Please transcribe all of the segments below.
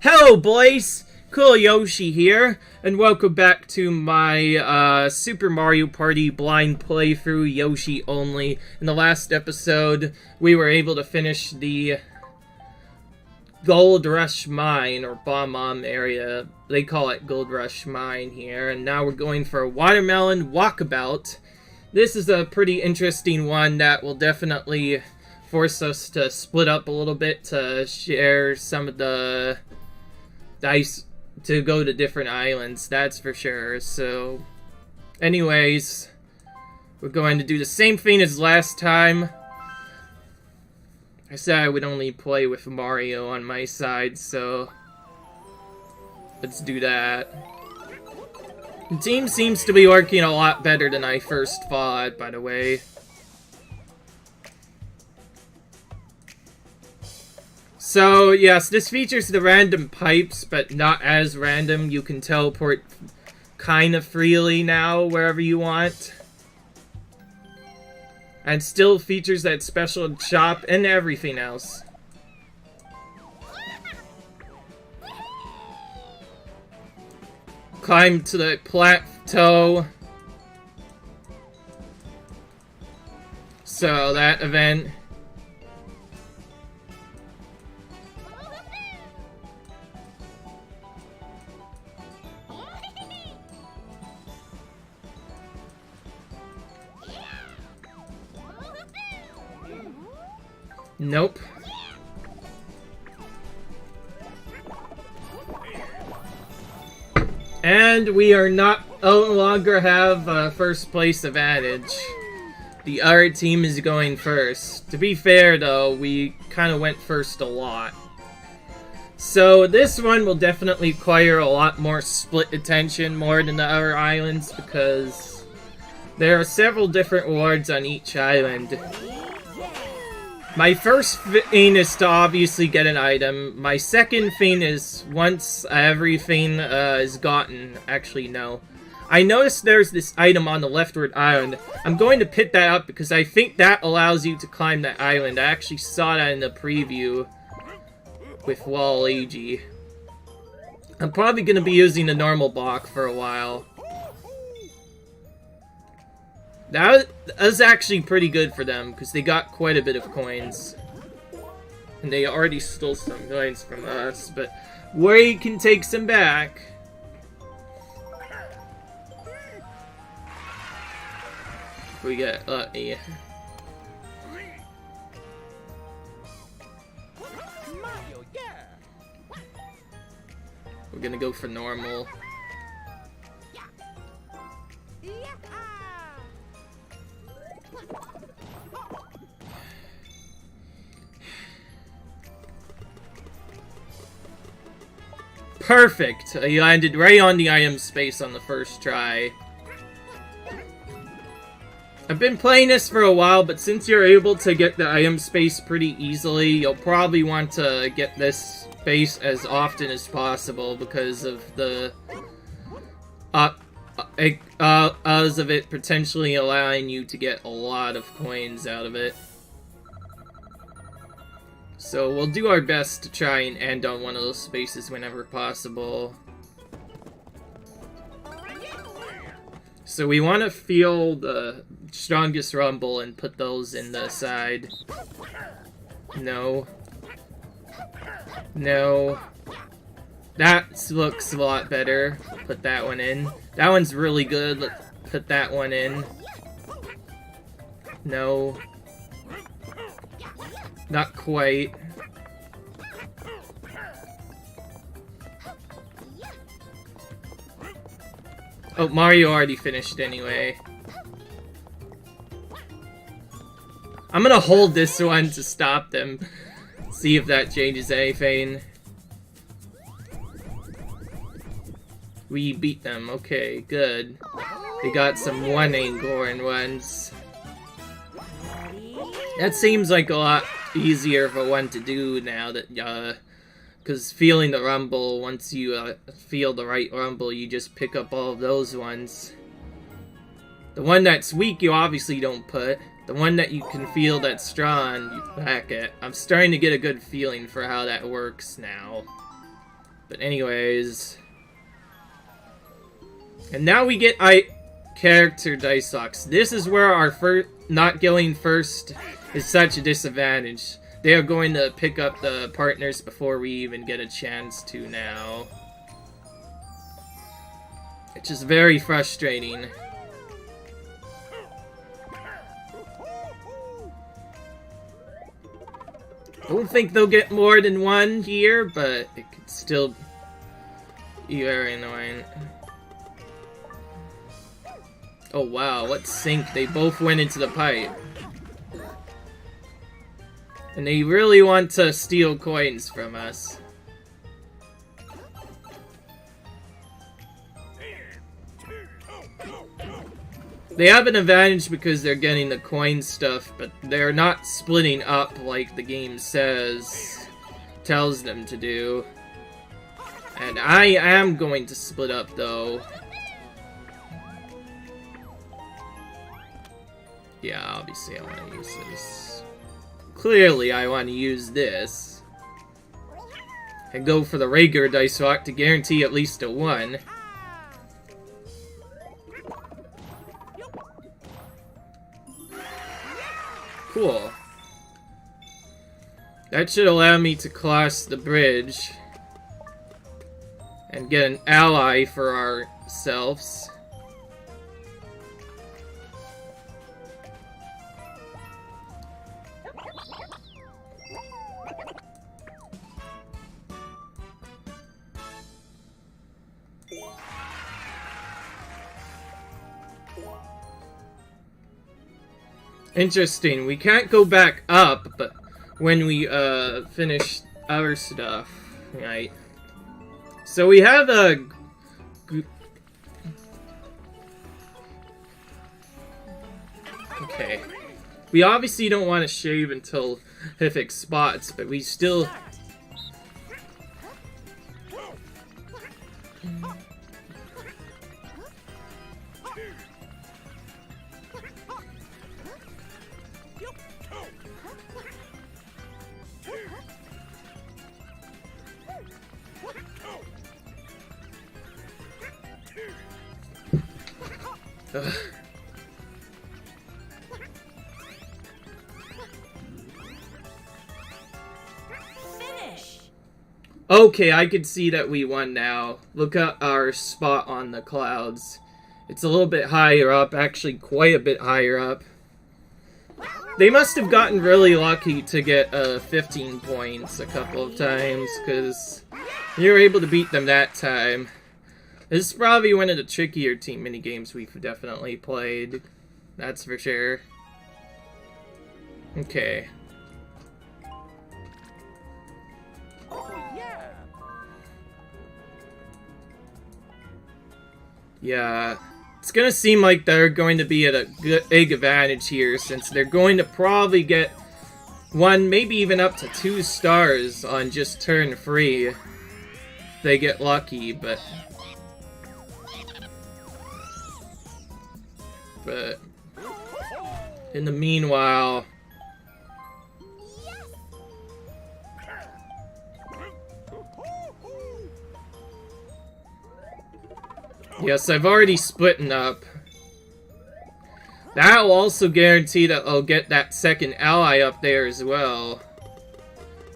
Hello boys! Cool Yoshi here, and welcome back to my Super Mario Party blind playthrough, Yoshi only. In the last episode, we were able to finish the Gold Rush Mine, or Bomb area. They call it Gold Rush Mine here, and now we're going for a Watermelon Walkabout. This is a pretty interesting one that will definitely force us to split up a little bit to share some of the dice to go to different islands, that's for sure. So, anyways, we're going to do the same thing as last time. I said I would only play with Mario on my side, so let's do that. The team seems to be working a lot better than I first thought, by the way. So, yes, this features the random pipes, but not as random. You can teleport kind of freely now, wherever you want. And still features that special shop and everything else. Climb to the plateau. So, that event. Nope. And we are no longer have first place advantage. The other team is going first. To be fair though, we kind of went first a lot. So this one will definitely require a lot more split attention more than the other islands because there are several different rewards on each island. My first thing is to obviously get an item. My second thing is once everything is gotten. Actually, no. I noticed there's this item on the leftward island. I'm going to pick that up because I think that allows you to climb that island. I actually saw that in the preview with Waluigi. I'm probably going to be using the normal block for a while. That was actually pretty good for them, because they got quite a bit of coins. And they already stole some coins from us, but we can take some back. We get lucky. We're gonna go for normal. Perfect! I landed right on the item space on the first try. I've been playing this for a while, but since you're able to get the item space pretty easily, you'll probably want to get this space as often as possible because of the odds of it potentially allowing you to get a lot of coins out of it. So we'll do our best to try and end on one of those spaces whenever possible. So we want to feel the strongest rumble and put those in the side. No. No. That looks a lot better. Put that one in. That one's really good. Let's put that one in. No. Not quite. Oh, Mario already finished anyway. I'm gonna hold this one to stop them. See if that changes anything. We beat them. Okay, good. They got some one-angorn ones. That seems like a lot easier of a one to do now that, because feeling the rumble, once you feel the right rumble, you just pick up all of those ones. The one that's weak, you obviously don't put. The one that you can feel that's strong, you pack it. I'm starting to get a good feeling for how that works now. But anyways. And now we get character dice locks. This is where our not going first is such a disadvantage. They are going to pick up the partners before we even get a chance to now. It's just very frustrating. Don't think they'll get more than one here, but it could still be very annoying. Oh wow, what sync. They both went into the pipe. And they really want to steal coins from us. They have an advantage because they're getting the coin stuff, but they're not splitting up like the game tells them to do. And I am going to split up though. Yeah, obviously I want to use this. Clearly I want to use this. And go for the regular dice lock to guarantee at least a 1. Cool. That should allow me to cross the bridge and get an ally for ourselves. Interesting, we can't go back up, but when we finish our stuff, right? So we have a... Okay. We obviously don't want to shave until horrific spots, but we still... Ugh. Finish. Okay, I can see that we won now. Look at our spot on the clouds. It's a little bit higher up, actually quite a bit higher up. They must have gotten really lucky to get 15 points a couple of times, because you were able to beat them that time. This is probably one of the trickier team minigames we've definitely played. That's for sure. Okay. Yeah. It's gonna seem like they're going to be at a big advantage here, since they're going to probably get 1, maybe even up to 2 stars on just turn 3. They get lucky, but in the meanwhile, yes, I've already splitting up. That will also guarantee that I'll get that second ally up there as well.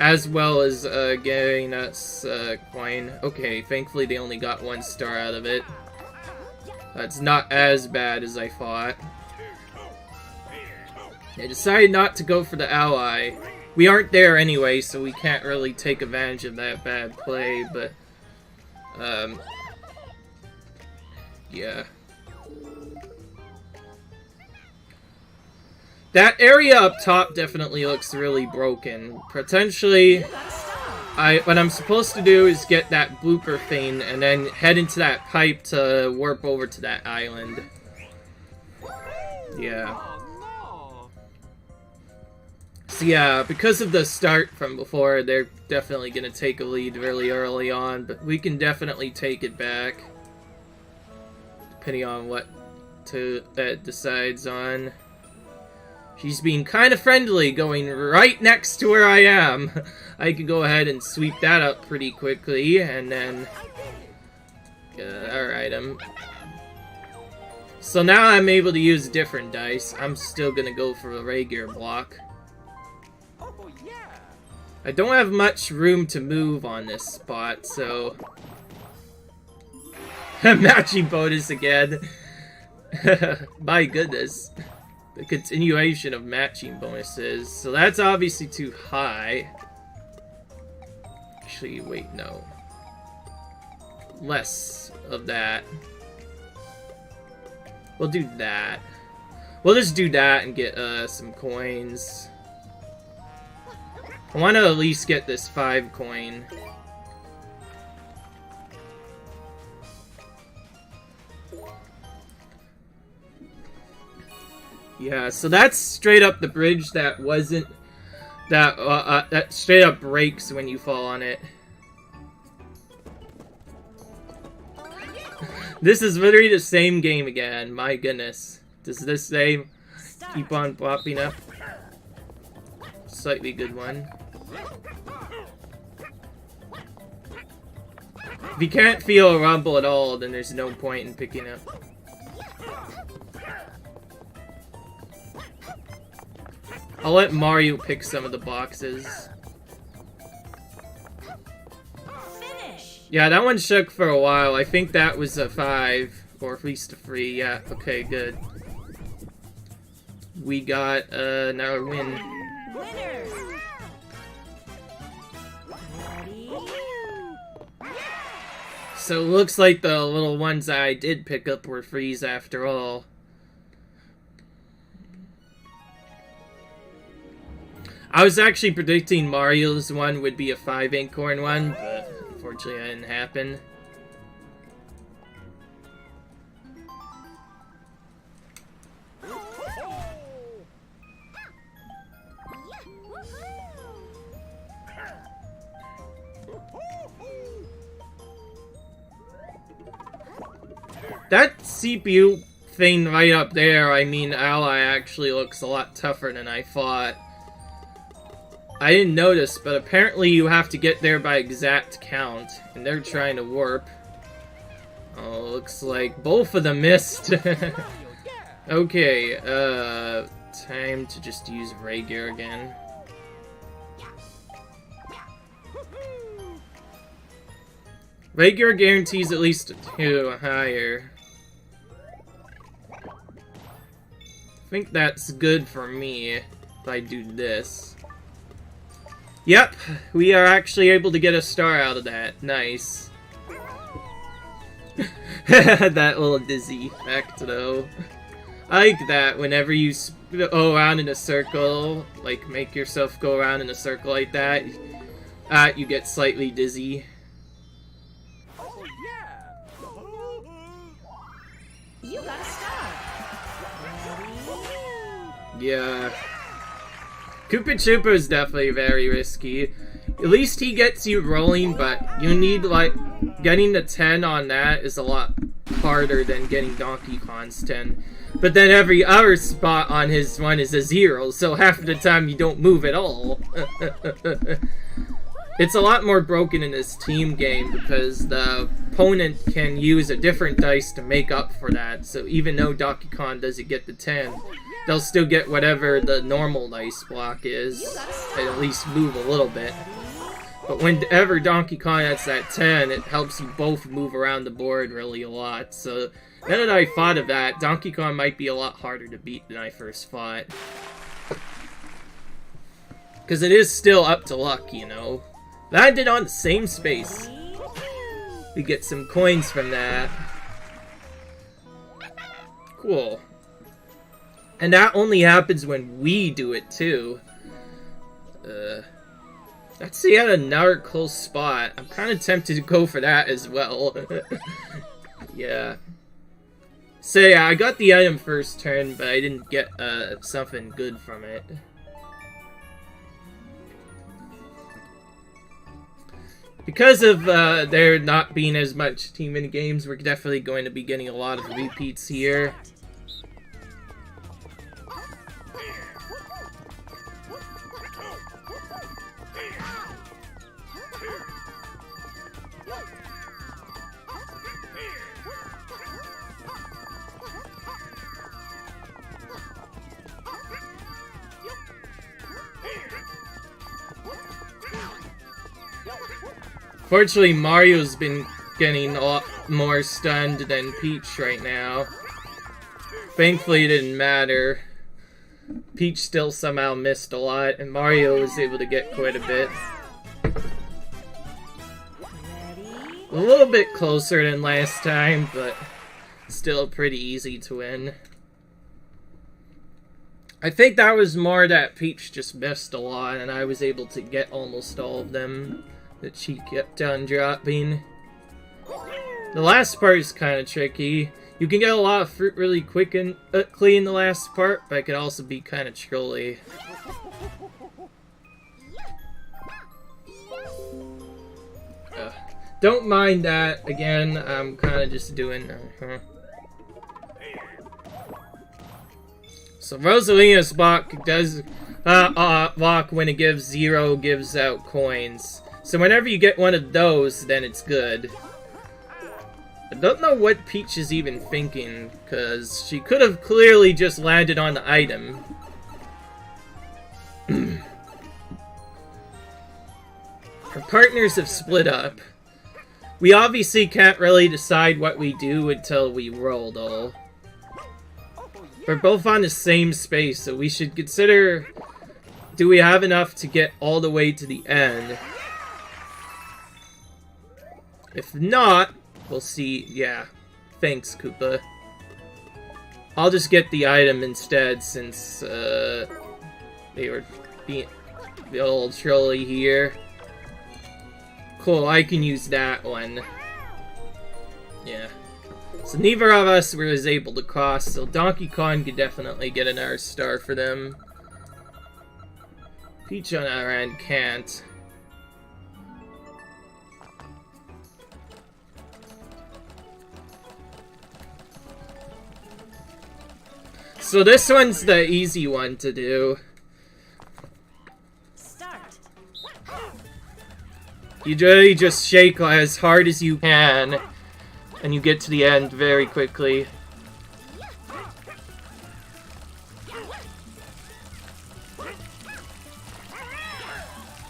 As well as getting us coin. Okay, thankfully they only got 1 star out of it. That's not as bad as I thought. I decided not to go for the ally. We aren't there anyway, so we can't really take advantage of that bad play, but... yeah. That area up top definitely looks really broken. Potentially, what I'm supposed to do is get that blooper thing and then head into that pipe to warp over to that island. Yeah. So yeah, because of the start from before, they're definitely going to take a lead really early on, but we can definitely take it back. Depending on what that decides on. She's being kind of friendly, going right next to where I am. I can go ahead and sweep that up pretty quickly, and then... alright, So now I'm able to use different dice. I'm still gonna go for a regular block. I don't have much room to move on this spot, so... Matching bonus again. My goodness. The continuation of matching bonuses. So that's obviously too high. Actually, wait, no. Less of that. We'll do that. We'll just do that and get some coins. I want to at least get this 5 coin. Yeah, so that's straight up the bridge that wasn't... That straight up breaks when you fall on it. This is literally the same game again, my goodness. Does this same keep on popping up? Slightly good one. If you can't feel a rumble at all, then there's no point in picking up. I'll let Mario pick some of the boxes. Finish. Yeah, that one shook for a while. I think that was a 5, or at least a 3. Yeah, okay, good. We got another win. Winner. Ready? So it looks like the little ones I did pick up were freeze after all. I was actually predicting Mario's one would be a 5 acorn one, but unfortunately that didn't happen. That CPU thing right up there, I mean, Ally actually looks a lot tougher than I thought. I didn't notice, but apparently you have to get there by exact count, and they're trying to warp. Oh, looks like both of them missed. Okay, time to just use regular again. Regular guarantees at least 2 higher. I think that's good for me if I do this. Yep, we are actually able to get a star out of that. Nice. That little dizzy effect, though. I like that whenever you go around in a circle, like make yourself go around in a circle like that, you get slightly dizzy. You got a star. Ready? Yeah. Koopa Troopa is definitely very risky. At least he gets you rolling, but you need, like, getting the 10 on that is a lot harder than getting Donkey Kong's 10. But then every other spot on his one is a 0, so half of the time you don't move at all. It's a lot more broken in this team game because the opponent can use a different dice to make up for that. So even though Donkey Kong doesn't get the 10, they'll still get whatever the normal dice block is, and at least move a little bit. But whenever Donkey Kong has that 10, it helps you both move around the board really a lot. So now that I thought of that, Donkey Kong might be a lot harder to beat than I first thought. Because it is still up to luck, you know. Landed on the same space. We get some coins from that. Cool. And that only happens when we do it, too. That's yet another close spot. I'm kind of tempted to go for that as well. Yeah. So yeah, I got the item first turn, but I didn't get something good from it. Because of there not being as much team in games, we're definitely going to be getting a lot of repeats here. Fortunately, Mario's been getting a lot more stunned than Peach right now. Thankfully, it didn't matter. Peach still somehow missed a lot, and Mario was able to get quite a bit. A little bit closer than last time, but still pretty easy to win. I think that was more that Peach just missed a lot, and I was able to get almost all of them that she kept on dropping. The last part is kind of tricky. You can get a lot of fruit really quick and clean the last part, but it can also be kind of trolly. Don't mind that. Again, I'm kind of just doing... So Rosalina's block does... block when it gives 0 gives out coins. So whenever you get one of those, then it's good. I don't know what Peach is even thinking, because she could have clearly just landed on the item. Her partners have split up. We obviously can't really decide what we do until we roll, though. We're both on the same space, so we should consider... Do we have enough to get all the way to the end? If not, we'll see. Yeah. Thanks, Koopa. I'll just get the item instead, since, they were being the old trolley here. Cool, I can use that one. Yeah. So neither of us was able to cross, so Donkey Kong could definitely get another star for them. Peach on our end can't. So this one's the easy one to do. You really just shake as hard as you can, and you get to the end very quickly.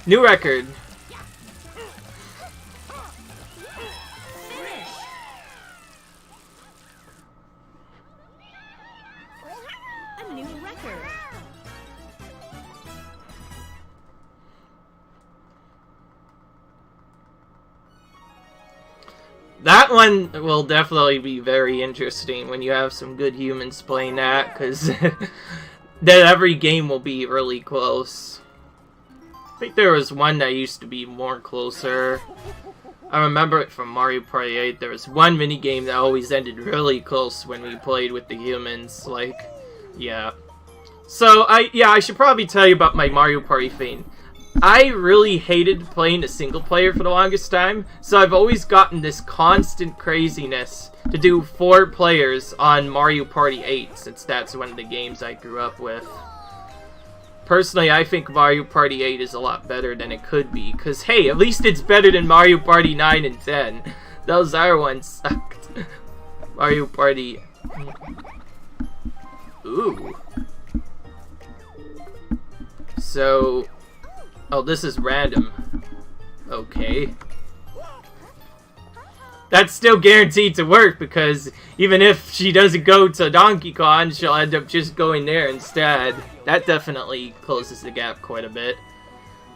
New record. A new record. That one will definitely be very interesting when you have some good humans playing that, because then every game will be really close. I think there was one that used to be more closer. I remember it from Mario Party 8. There was one minigame that always ended really close when we played with the humans. Like, yeah. So, I should probably tell you about my Mario Party thing. I really hated playing a single player for the longest time, so I've always gotten this constant craziness to do 4 players on Mario Party 8, since that's one of the games I grew up with. Personally, I think Mario Party 8 is a lot better than it could be, because hey, at least it's better than Mario Party 9 and 10. Those other ones sucked. Mario Party... Ooh. So... Oh, this is random. Okay. That's still guaranteed to work, because even if she doesn't go to Donkey Kong, she'll end up just going there instead. That definitely closes the gap quite a bit.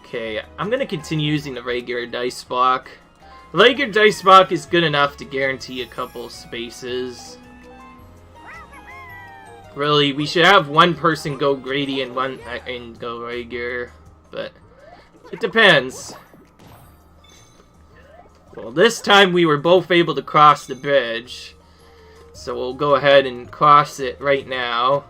Okay, I'm gonna continue using the regular dice block. The regular dice block is good enough to guarantee a couple spaces. Really, we should have one person go greedy and one go regular, but it depends. Well, this time we were both able to cross the bridge, so we'll go ahead and cross it right now.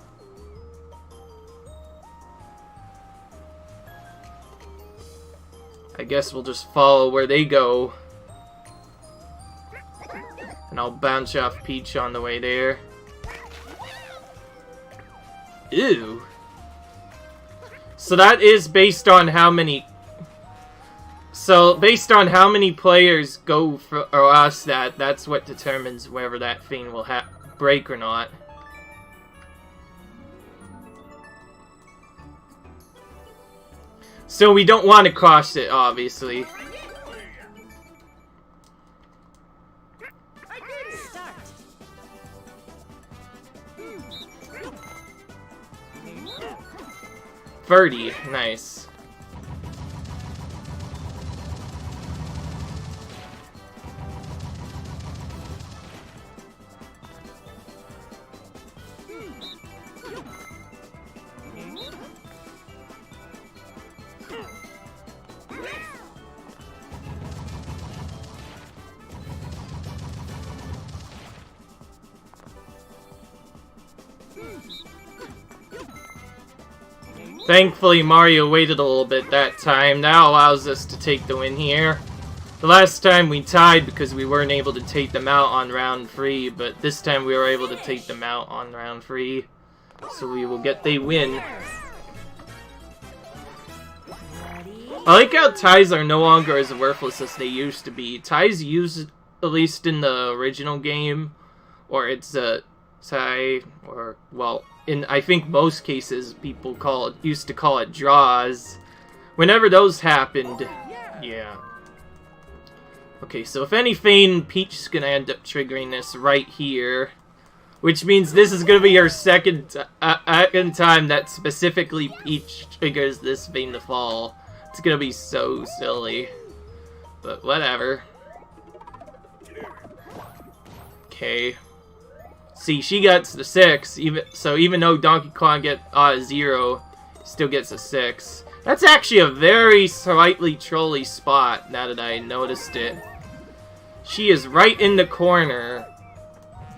I guess we'll just follow where they go. And I'll bounce off Peach on the way there. Ew. So that is based on how many... So, based on how many players go for us, that's what determines whether that thing will break or not. So we don't want to cross it, obviously. 30. Nice. Thankfully, Mario waited a little bit that time. That allows us to take the win here. The last time we tied because we weren't able to take them out on round 3, but this time we were able to take them out on round 3. So we will get the win. I like how ties are no longer as worthless as they used to be. Ties used, at least in the original game, or it's a tie, or, well, in I think most cases people used to call it draws. Whenever those happened, yeah. Okay, so if anything, Peach is gonna end up triggering this right here, which means this is gonna be her second time that specifically Peach triggers this thing to fall. It's gonna be so silly, but whatever. Okay. See, she gets the 6, even though Donkey Kong gets 0, still gets a 6. That's actually a very slightly trolly spot, now that I noticed it. She is right in the corner.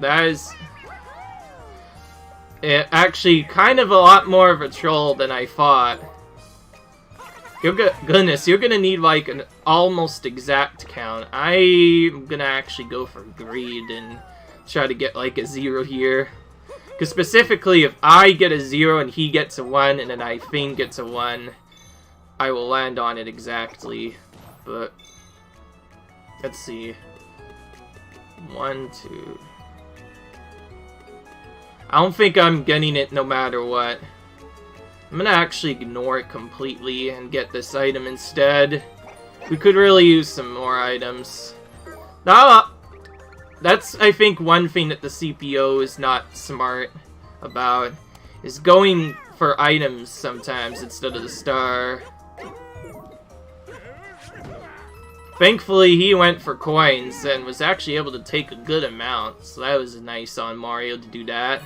That is actually kind of a lot more of a troll than I thought. Goodness, you're gonna need like an almost exact count. I'm gonna actually go for greed and try to get like a 0 here. Because specifically, if I get a 0 and he gets a 1, and then I think gets a 1, I will land on it exactly. But let's see. 1, 2. I don't think I'm getting it no matter what. I'm gonna actually ignore it completely and get this item instead. We could really use some more items. Now, that's, I think, one thing that the CPO is not smart about, is going for items sometimes instead of the star. Thankfully, he went for coins and was actually able to take a good amount, so that was nice on Mario to do that.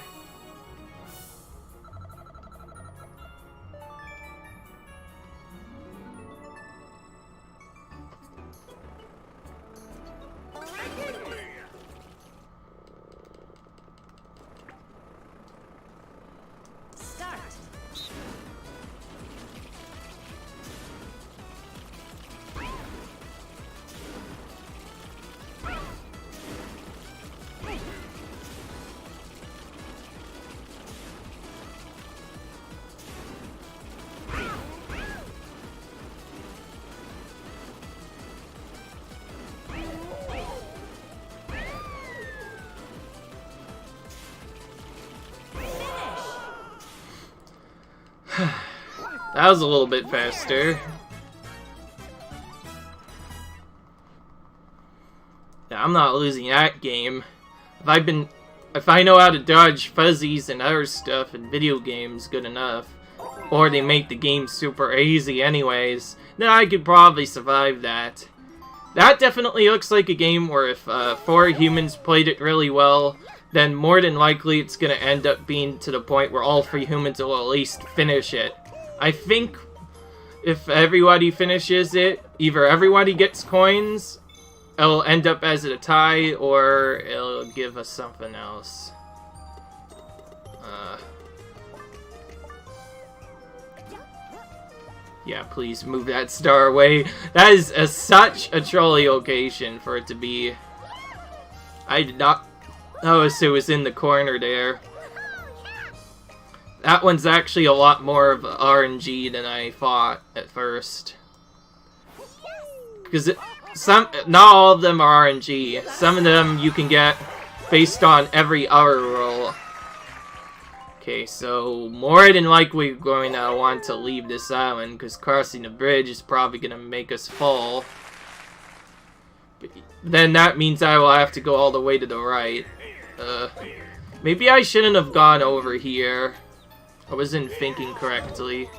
That was a little bit faster. Yeah, I'm not losing that game. If I know how to dodge fuzzies and other stuff in video games good enough, or they make the game super easy anyways, then I could probably survive that. That definitely looks like a game where if 4 humans played it really well, then more than likely it's gonna end up being to the point where all 3 humans will at least finish it. I think if everybody finishes it, either everybody gets coins, it'll end up as a tie, or it'll give us something else. Yeah, please move that star away. That is such a trolly location for it to be. I did not notice it was in the corner there. That one's actually a lot more of RNG than I thought at first. Because not all of them are RNG. Some of them you can get based on every other roll. Okay, so more than likely we're going to want to leave this island, because crossing the bridge is probably going to make us fall. But then that means I will have to go all the way to the right. Maybe I shouldn't have gone over here. I wasn't thinking correctly.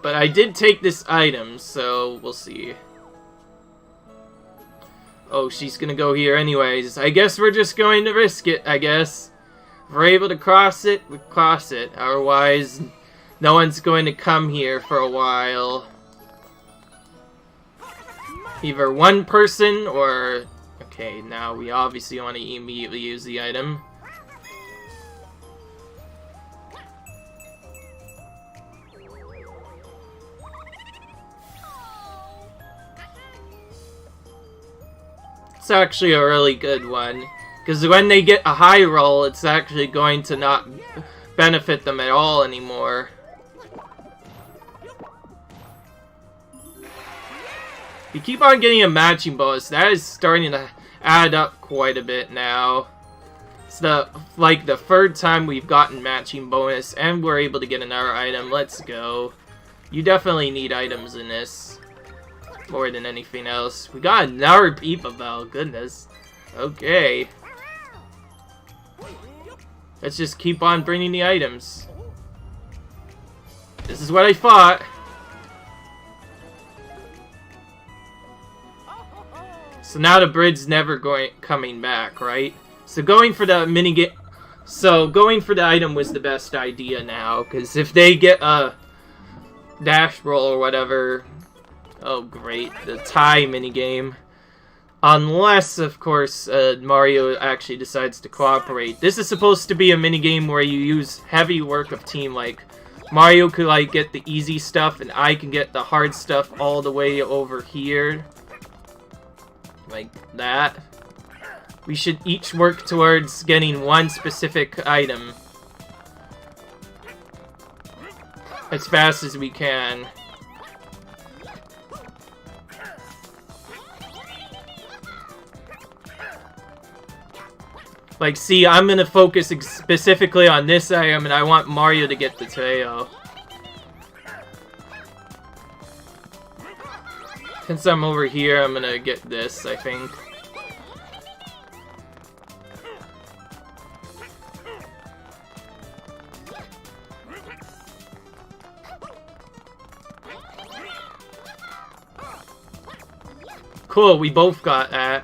But I did take this item, so we'll see. Oh, she's gonna go here anyways. I guess we're just going to risk it, I guess. If we're able to cross it, we cross it. Otherwise, no one's going to come here for a while. Either one person or... Okay, now we obviously want to immediately use the item. It's actually a really good one, because when they get a high roll, it's actually going to not benefit them at all anymore. You keep on getting a matching bonus, that is starting to add up quite a bit now. It's like the third time we've gotten matching bonus, and we're able to get another item. Let's go. You definitely need items in this. More than anything else. We got another Peepa Bell, goodness. Okay. Let's just keep on bringing the items. This is what I thought. So now the bridge's never coming back, right? So going for the minigame... So going for the item was the best idea now, because if they get a dash roll or whatever... Oh great, the tie minigame. Unless, of course, Mario actually decides to cooperate. This is supposed to be a minigame where you use heavy work of team, like Mario could like get the easy stuff and I can get the hard stuff all the way over here. Like that. We should each work towards getting one specific item as fast as we can. Like, see, I'm gonna focus specifically on this item, and I want Mario to get the tail. Since I'm over here, I'm gonna get this, I think. Cool, we both got that.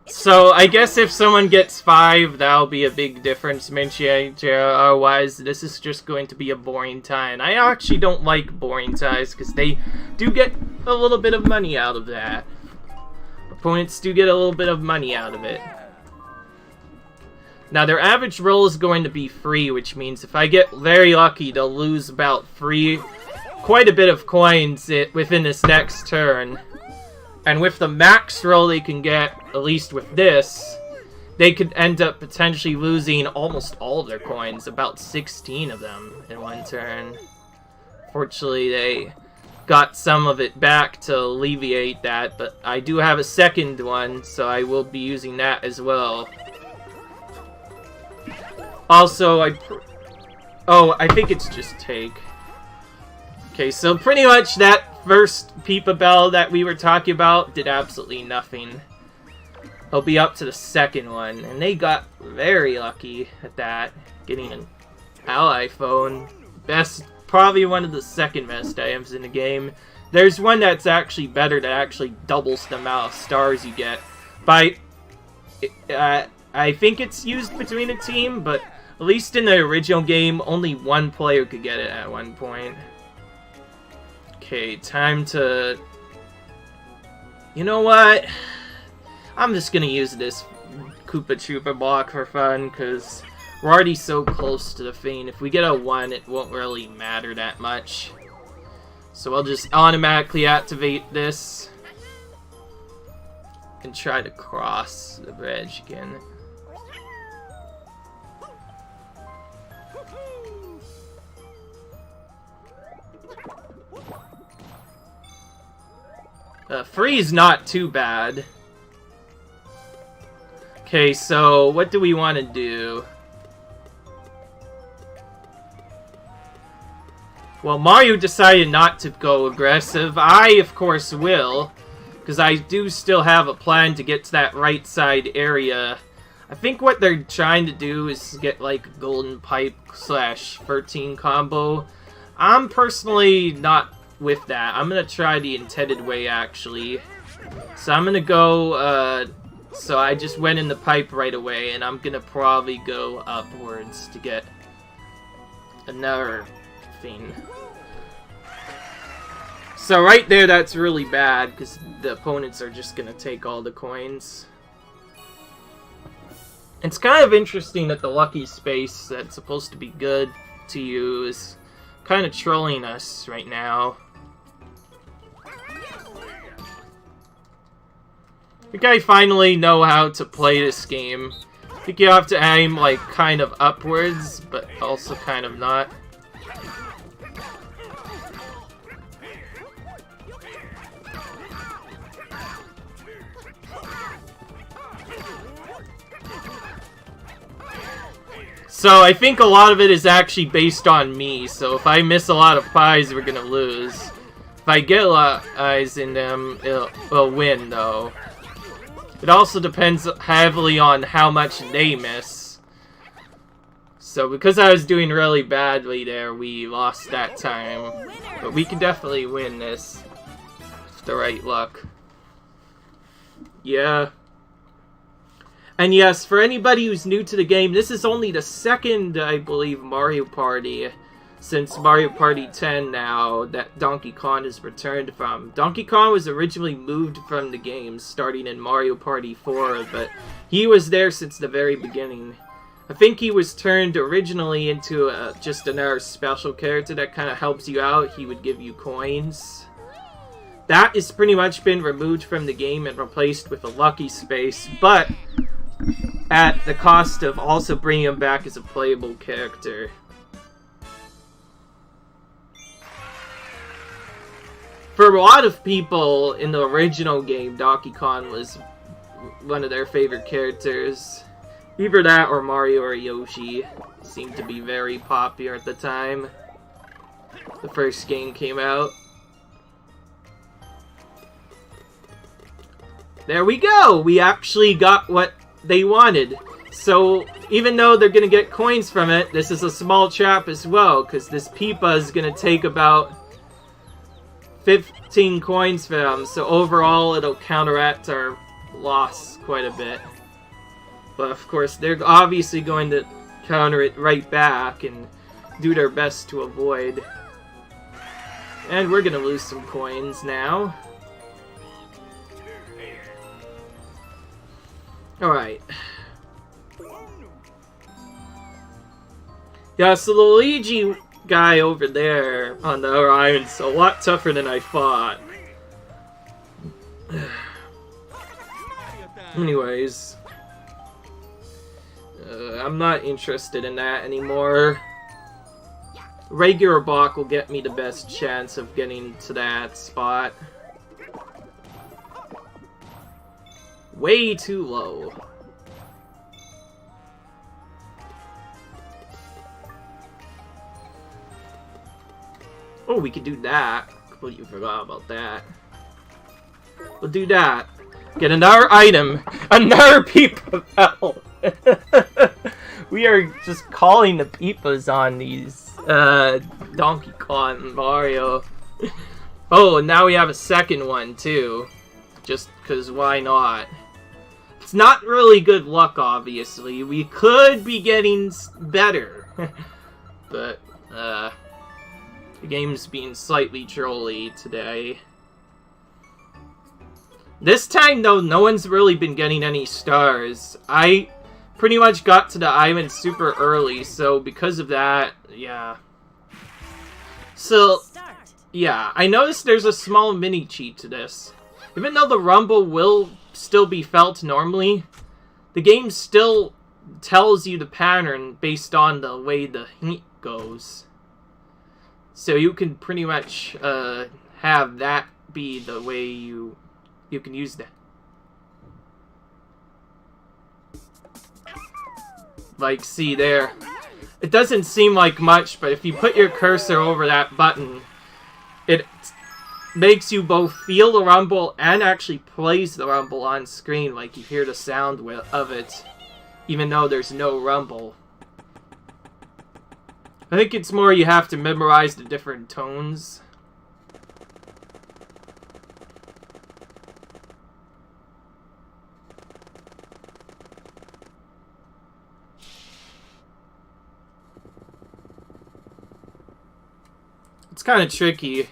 So I guess if someone gets 5, that'll be a big difference. Otherwise, this is just going to be a boring tie. And I actually don't like boring ties, because they do get a little bit of money out of that. Opponents do get a little bit of money out of it. Now, their average roll is going to be 3, which means if I get very lucky, they'll lose about quite a bit of coins within this next turn. And with the max roll they can get, at least with this, they could end up potentially losing almost all of their coins, about 16 of them in one turn. Fortunately, they got some of it back to alleviate that, but I do have a second one, so I will be using that as well. Also, I think it's just take. Okay, so pretty much that first Peepa Bell that we were talking about did absolutely nothing. I'll be up to the second one, and they got very lucky at that, getting an ally phone. Probably one of the second best items in the game. There's one that's actually better that actually doubles the amount of stars you get. I think it's used between a team, but at least in the original game, only one player could get it at one point. Okay, time to... You know what? I'm just gonna use this Koopa Troopa block for fun, because we're already so close to the thing. If we get a 1, it won't really matter that much. So I'll just automatically activate this and try to cross the bridge again. Free is not too bad. Okay, so what do we want to do? Well, Mario decided not to go aggressive. I, of course, will, because I do still have a plan to get to that right side area. I think what they're trying to do is get like Golden Pipe / 13 combo. I'm personally not with that. I'm gonna try the intended way actually. So I'm gonna go, so I just went in the pipe right away, and I'm gonna probably go upwards to get another thing. So right there, that's really bad, because the opponents are just gonna take all the coins. It's kind of interesting that the lucky space that's supposed to be good to you is kind of trolling us right now. I think I finally know how to play this game. I think you have to aim, like, kind of upwards, but also kind of not. So I think a lot of it is actually based on me, so if I miss a lot of pies, we're gonna lose. If I get a lot of eyes in them, it'll win, though. It also depends heavily on how much they miss. So because I was doing really badly there, we lost that time. But we can definitely win this with the right luck. Yeah. And yes, for anybody who's new to the game, this is only the second, I believe, Mario Party since Mario Party 10 now that Donkey Kong has returned from. Donkey Kong was originally moved from the game starting in Mario Party 4, but he was there since the very beginning. I think he was turned originally into just another special character that kind of helps you out. He would give you coins. That has pretty much been removed from the game and replaced with a lucky space, but at the cost of also bringing him back as a playable character. For a lot of people in the original game, Donkey Kong was one of their favorite characters. Either that or Mario or Yoshi seemed to be very popular at the time the first game came out. There we go! We actually got what they wanted. So, even though they're gonna get coins from it, this is a small trap as well, because this Peepa is gonna take about 15 coins for them, so overall it'll counteract our loss quite a bit. But of course, they're obviously going to counter it right back and do their best to avoid. And we're gonna lose some coins now. Alright. Yeah, so the Luigi guy over there on the other island's a lot tougher than I thought. Anyways. I'm not interested in that anymore. Regular Bach will get me the best chance of getting to that spot. Way too low. Oh, we could do that. Completely forgot about that. We'll do that. Get another item. Another Peepa Bell. We are just calling the Peepas on these Donkey Kong and Mario. Oh, and now we have a second one too. Just because why not? It's not really good luck, obviously. We could be getting better. But, the game's being slightly trolly today. This time, though, no one's really been getting any stars. I pretty much got to the island super early, so because of that, yeah. So, yeah, I noticed there's a small mini-cheat to this. Even though the rumble will still be felt normally, the game still tells you the pattern based on the way the heat goes. So you can pretty much have that be the way you can use that. Like, see there. It doesn't seem like much, but if you put your cursor over that button, it makes you both feel the rumble and actually plays the rumble on screen, like you hear the sound of it. even though there's no rumble. I think it's more you have to memorize the different tones. It's kind of tricky.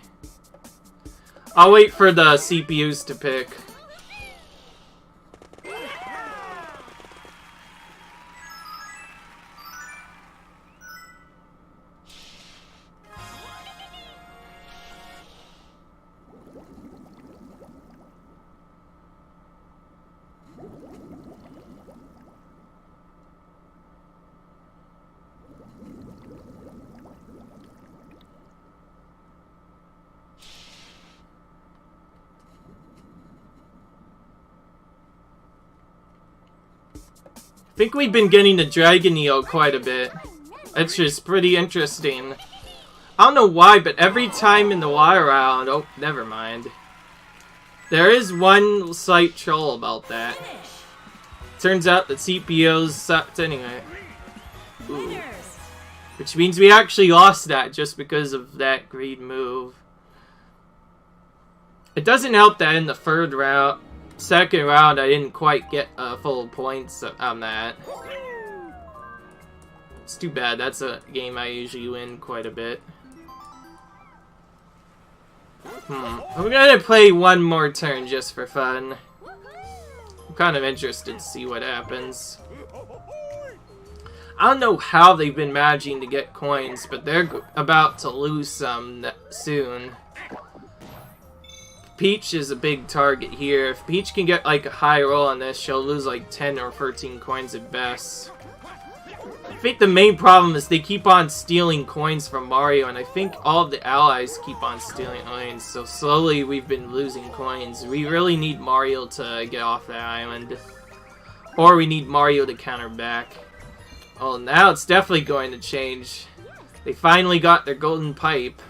I'll wait for the CPUs to pick. I think we've been getting the Dragon Eel quite a bit. It's just pretty interesting. I don't know why, but every time in the water round... Oh, never mind. There is one slight troll about that. Turns out that CPOs sucked anyway. Ooh. Which means we actually lost that just because of that greed move. It doesn't help that in the second round, I didn't quite get full points on that. It's too bad. That's a game I usually win quite a bit. I'm gonna play one more turn just for fun. I'm kind of interested to see what happens. I don't know how they've been managing to get coins, but they're about to lose some soon. Peach is a big target here. If Peach can get like a high roll on this, she'll lose like 10 or 13 coins at best. I think the main problem is they keep on stealing coins from Mario, and I think all of the allies keep on stealing coins, so slowly we've been losing coins. We really need Mario to get off that island. Or we need Mario to counter back. Oh, now it's definitely going to change. They finally got their golden pipe.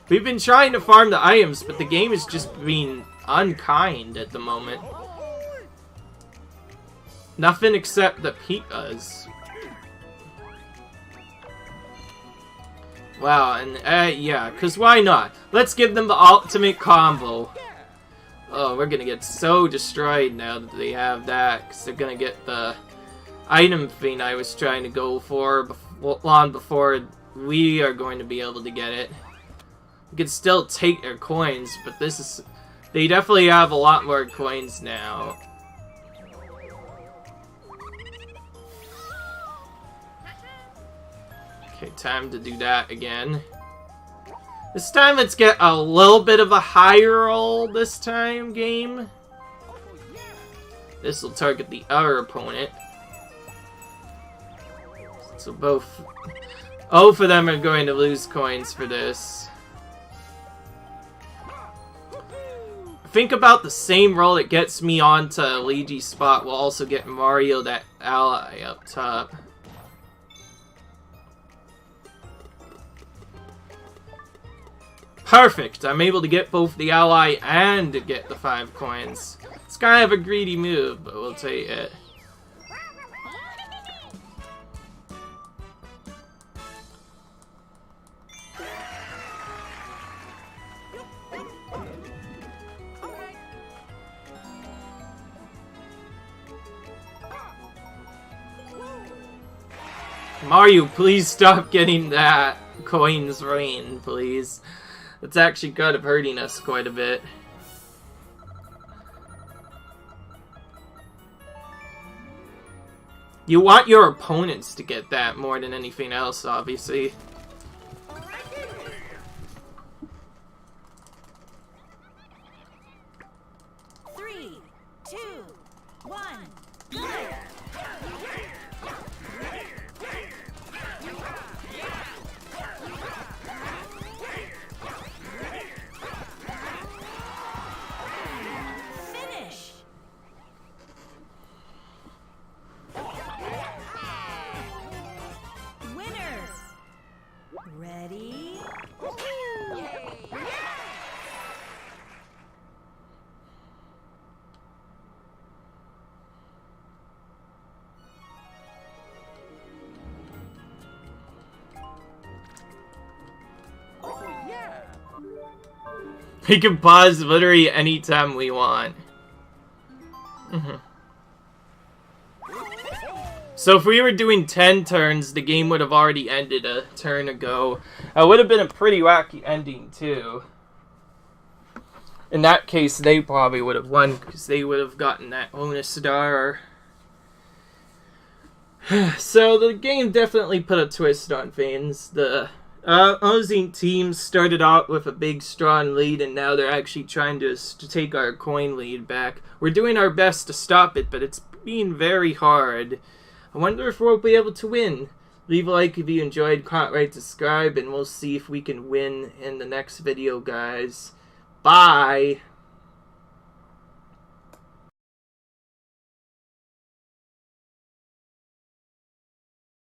We've been trying to farm the items, but the game is just being unkind at the moment. Nothing except the Pikas. Wow, and yeah, because why not? Let's give them the ultimate combo. Oh, we're gonna get so destroyed now that they have that, because they're gonna get the item thing I was trying to go for long before we are going to be able to get it. We can still take their coins, but this is... They definitely have a lot more coins now. Okay, time to do that again. This time let's get a little bit of a higher roll this time, game. This will target the other opponent. So both of them are going to lose coins for this. Think about the same roll that gets me onto Luigi's spot will also get Mario that ally up top. Perfect! I'm able to get both the ally and to get the 5 coins. It's kind of a greedy move, but we'll take it. Mario, please stop getting that coins rain, please. It's actually kind of hurting us quite a bit. You want your opponents to get that more than anything else, obviously. Three, two, one, go! We can pause literally anytime we want. So if we were doing 10 turns, the game would have already ended a turn ago. It would have been a pretty wacky ending, too. In that case, they probably would have won, because they would have gotten that bonus star. So the game definitely put a twist on things. The opposing teams started out with a big, strong lead, and now they're actually trying to take our coin lead back. We're doing our best to stop it, but it's being very hard. I wonder if we'll be able to win. Leave a like if you enjoyed, comment, rate, subscribe, and we'll see if we can win in the next video, guys. Bye!